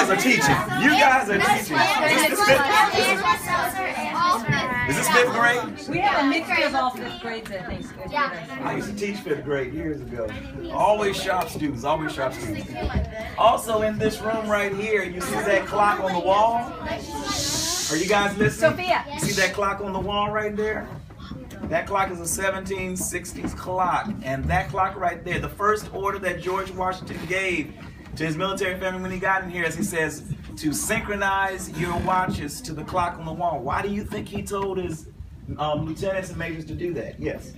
guys are teaching. You guys are teaching. Is this fifth grade? We have a mixture of all fifth grades, I think. I used to teach fifth grade years ago. Always sharp students, always sharp students. Also in this room right here, you see that clock on the wall? Are you guys listening? Sophia. You see that clock on the wall right there? That clock is a 1760s clock. And that clock right there, the first order that George Washington gave to his military family when he got in here, as he says, to synchronize your watches to the clock on the wall. Why do you think he told his lieutenants and majors to do that? Yes.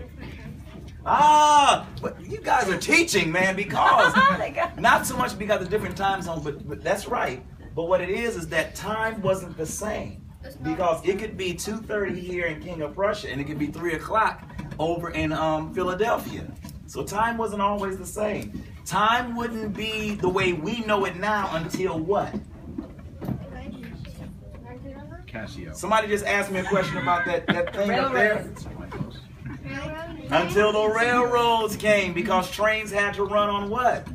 But you guys are teaching, man, because, not so much because of different time zones, but that's right. But what it is that time wasn't the same. Because it could be 2:30 here in King of Prussia, and it could be 3 o'clock over in Philadelphia. So time wasn't always the same. Time wouldn't be the way we know it now until what? Casio. Somebody just asked me a question about that thing up there. Until the railroads came, because trains had to run on what?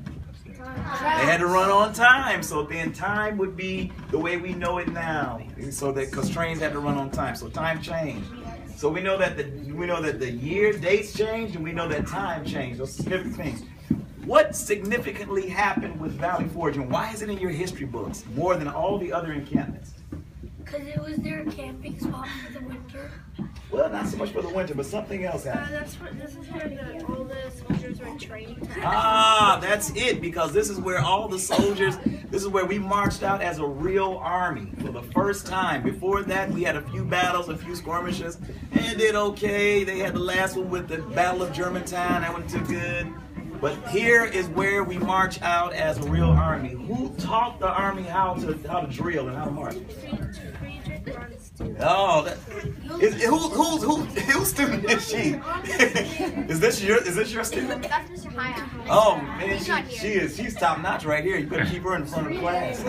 They had to run on time, so then time would be the way we know it now. So that because trains had to run on time, so time changed. So we know that the year dates changed, and we know that time changed. Those significant things. What significantly happened with Valley Forge, and why is it in your history books more than all the other encampments? Because it was their camping spot for the winter. Well, not so much for the winter, but something else happened. This is where all the soldiers were trained. That's it, because this is where all the soldiers, this is where we marched out as a real army for the first time. Before that, we had a few battles, a few skirmishes, and did okay. They had the last one with the Battle of Germantown. That went too good. But here is where we march out as a real army. Who taught the army how to drill and how to march? Oh, whose student is she? Is this your student? That's Mr. Hyatt. Oh man, she's top notch right here. You better keep her in front of the class.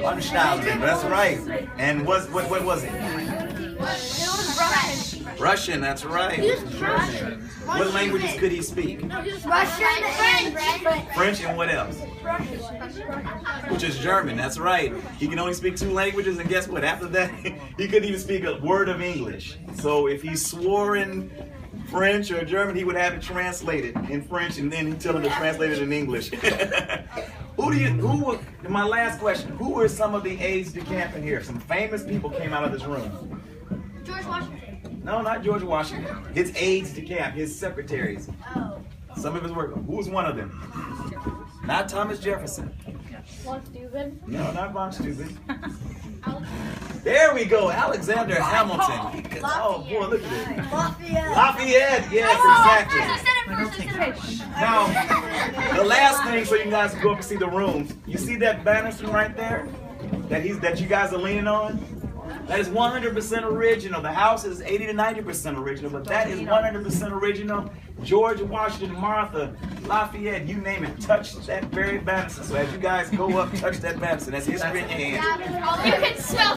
Understanding, that's right. And what was it? Russian, that's right. What languages could he speak? Russian, French, and what else? Which is German, that's right. He can only speak 2 languages, and guess what? After that, he couldn't even speak a word of English. So if he swore in French or German, he would have it translated in French, and then he'd tell him to translate it in English. My last question, who were some of the aides de camp in here? Some famous people came out of this room. George Washington. No, not George Washington. His aides de camp, his secretaries. Oh. Some of his work. Who was one of them? Not Thomas Jefferson. Von Steuben. No, not Von Steuben. There we go, Alexander Hamilton. Oh boy, look at it. Lafayette, yes, exactly. Now, the last thing, so you guys can go up and see the rooms. You see that banister right there? That you guys are leaning on? That is 100% original. The house is 80 to 90% original, but that is 100% original. George Washington, Martha, Lafayette, you name it, touch that very banister. So as you guys go up, touch that banister. That's history in your hand. You can smell